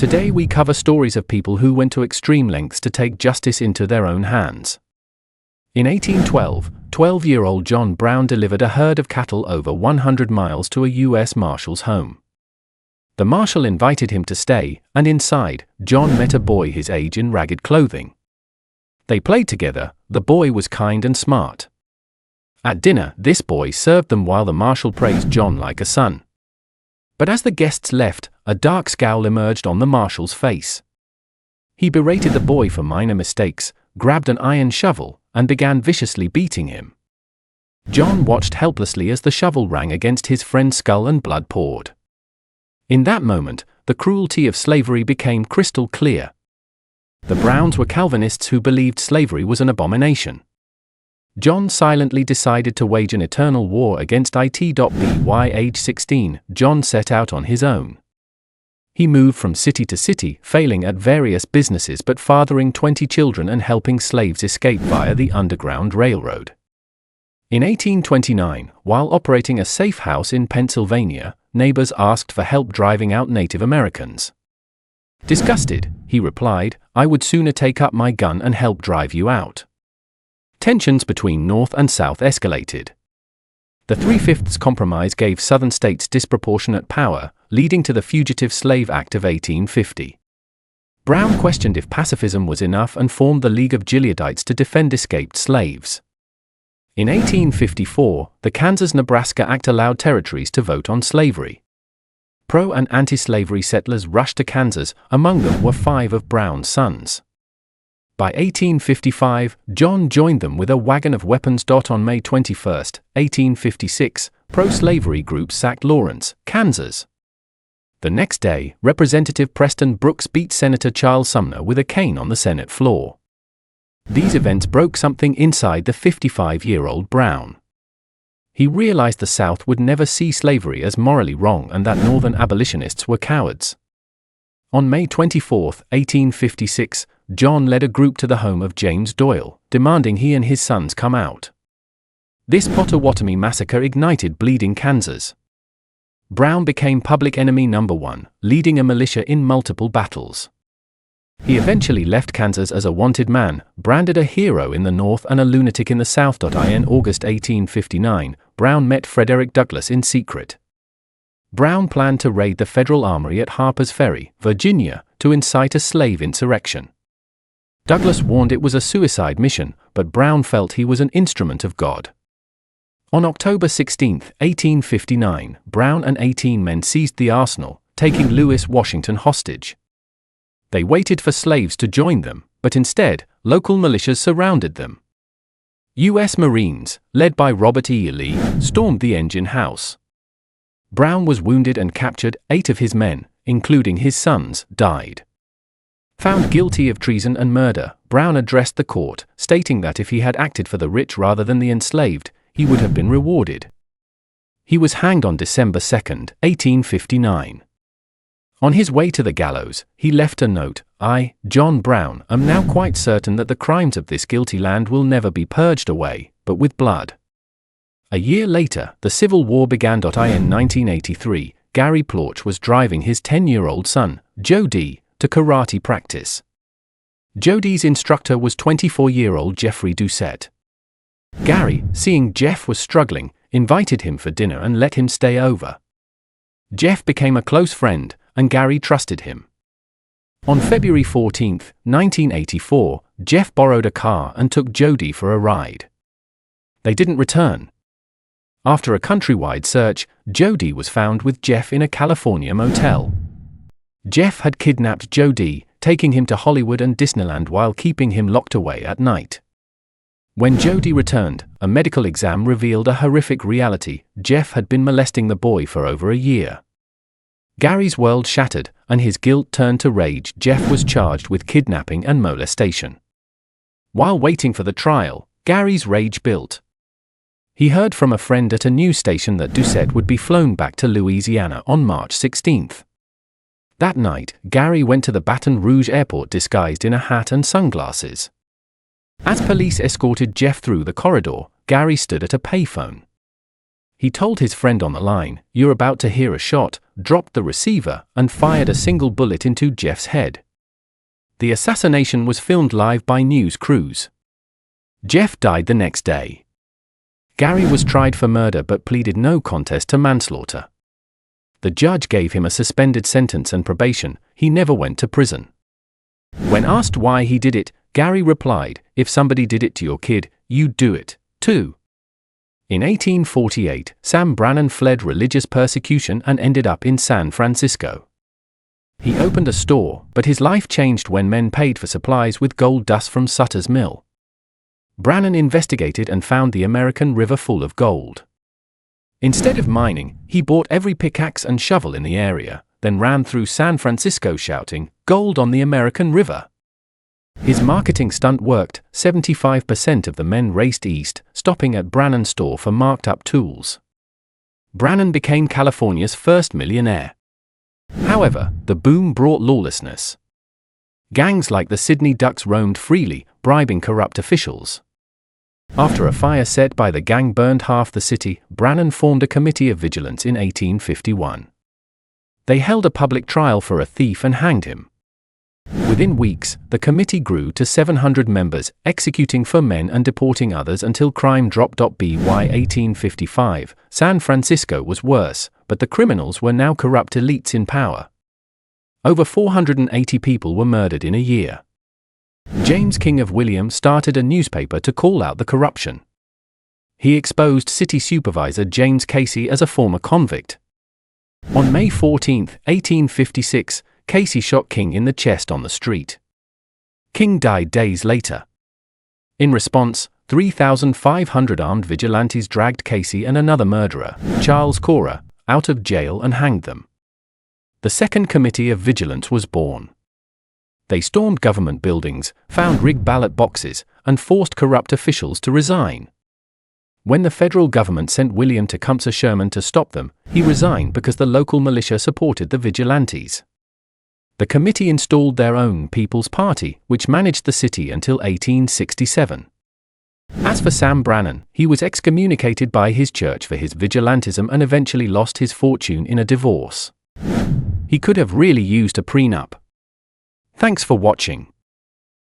Today we cover stories of people who went to extreme lengths to take justice into their own hands. In 1812, 12-year-old John Brown delivered a herd of cattle over 100 miles to a U.S. Marshal's home. The Marshal invited him to stay, and inside, John met a boy his age in ragged clothing. They played together. The boy was kind and smart. At dinner, this boy served them while the Marshal praised John like a son. But as the guests left, a dark scowl emerged on the Marshal's face. He berated the boy for minor mistakes, grabbed an iron shovel, and began viciously beating him. John watched helplessly as the shovel rang against his friend's skull and blood poured. In that moment, the cruelty of slavery became crystal clear. The Browns were Calvinists who believed slavery was an abomination. John silently decided to wage an eternal war against it. By age 16, John set out on his own. He moved from city to city, failing at various businesses but fathering 20 children and helping slaves escape via the Underground Railroad. In 1829, while operating a safe house in Pennsylvania, neighbors asked for help driving out Native Americans. Disgusted, he replied, "I would sooner take up my gun and help drive you out." Tensions between North and South escalated. The Three-Fifths Compromise gave Southern states disproportionate power, leading to the Fugitive Slave Act of 1850. Brown questioned if pacifism was enough and formed the League of Gileadites to defend escaped slaves. In 1854, the Kansas-Nebraska Act allowed territories to vote on slavery. Pro- and anti-slavery settlers rushed to Kansas, among them were 5 of Brown's sons. By 1855, John joined them with a wagon of weapons. On May 21, 1856, pro-slavery groups sacked Lawrence, Kansas. The next day, Representative Preston Brooks beat Senator Charles Sumner with a cane on the Senate floor. These events broke something inside the 55-year-old Brown. He realized the South would never see slavery as morally wrong and that Northern abolitionists were cowards. On May 24, 1856, John led a group to the home of James Doyle, demanding he and his sons come out. This Potawatomi massacre ignited Bleeding Kansas. Brown became public enemy number 1, leading a militia in multiple battles. He eventually left Kansas as a wanted man, branded a hero in the North and a lunatic in the South. In August 1859, Brown met Frederick Douglass in secret. Brown planned to raid the Federal Armory at Harper's Ferry, Virginia, to incite a slave insurrection. Douglass warned it was a suicide mission, but Brown felt he was an instrument of God. On October 16, 1859, Brown and 18 men seized the arsenal, taking Lewis Washington hostage. They waited for slaves to join them, but instead, local militias surrounded them. U.S. Marines, led by Robert E. Lee, stormed the engine house. Brown was wounded and captured. 8 of his men, including his sons, died. Found guilty of treason and murder, Brown addressed the court, stating that if he had acted for the rich rather than the enslaved, he would have been rewarded. He was hanged on December 2, 1859. On his way to the gallows, he left a note, "I, John Brown, am now quite certain that the crimes of this guilty land will never be purged away, but with blood." A year later, the Civil War began. In 1983, Gary Plorch was driving his 10-year-old son, Joe D., to karate practice. Joe D's instructor was 24-year-old Jeffrey Doucette. Gary, seeing Jeff was struggling, invited him for dinner and let him stay over. Jeff became a close friend, and Gary trusted him. On February 14, 1984, Jeff borrowed a car and took Jody for a ride. They didn't return. After a countrywide search, Jody was found with Jeff in a California motel. Jeff had kidnapped Jody, taking him to Hollywood and Disneyland while keeping him locked away at night. When Jody returned, a medical exam revealed a horrific reality: Jeff had been molesting the boy for over a year. Gary's world shattered, and his guilt turned to rage. Jeff was charged with kidnapping and molestation. While waiting for the trial, Gary's rage built. He heard from a friend at a news station that Doucette would be flown back to Louisiana on March 16. That night, Gary went to the Baton Rouge airport disguised in a hat and sunglasses. As police escorted Jeff through the corridor, Gary stood at a payphone. He told his friend on the line, "You're about to hear a shot, dropped the receiver, and fired a single bullet into Jeff's head. The assassination was filmed live by news crews. Jeff died the next day. Gary was tried for murder but pleaded no contest to manslaughter. The judge gave him a suspended sentence and probation. He never went to prison. When asked why he did it, Gary replied, "If somebody did it to your kid, you'd do it, too." In 1848, Sam Brannan fled religious persecution and ended up in San Francisco. He opened a store, but his life changed when men paid for supplies with gold dust from Sutter's Mill. Brannan investigated and found the American River full of gold. Instead of mining, he bought every pickaxe and shovel in the area, then ran through San Francisco shouting, "Gold on the American River!" His marketing stunt worked. 75% of the men raced east, stopping at Brannan's store for marked-up tools. Brannan became California's first millionaire. However, the boom brought lawlessness. Gangs like the Sydney Ducks roamed freely, bribing corrupt officials. After a fire set by the gang burned half the city, Brannan formed a committee of vigilance in 1851. They held a public trial for a thief and hanged him. Within weeks, the committee grew to 700 members, executing for men and deporting others until crime dropped. By 1855, San Francisco was worse, but the criminals were now corrupt elites in power. Over 480 people were murdered in a year. James King of William started a newspaper to call out the corruption. He exposed city supervisor James Casey as a former convict. On May 14, 1856, Casey shot King in the chest on the street. King died days later. In response, 3,500 armed vigilantes dragged Casey and another murderer, Charles Cora, out of jail and hanged them. The Second Committee of Vigilance was born. They stormed government buildings, found rigged ballot boxes, and forced corrupt officials to resign. When the federal government sent William Tecumseh Sherman to stop them, he resigned because the local militia supported the vigilantes. The committee installed their own People's Party, which managed the city until 1867. As for Sam Brannan, he was excommunicated by his church for his vigilantism and eventually lost his fortune in a divorce. He could have really used a prenup. Thanks for watching.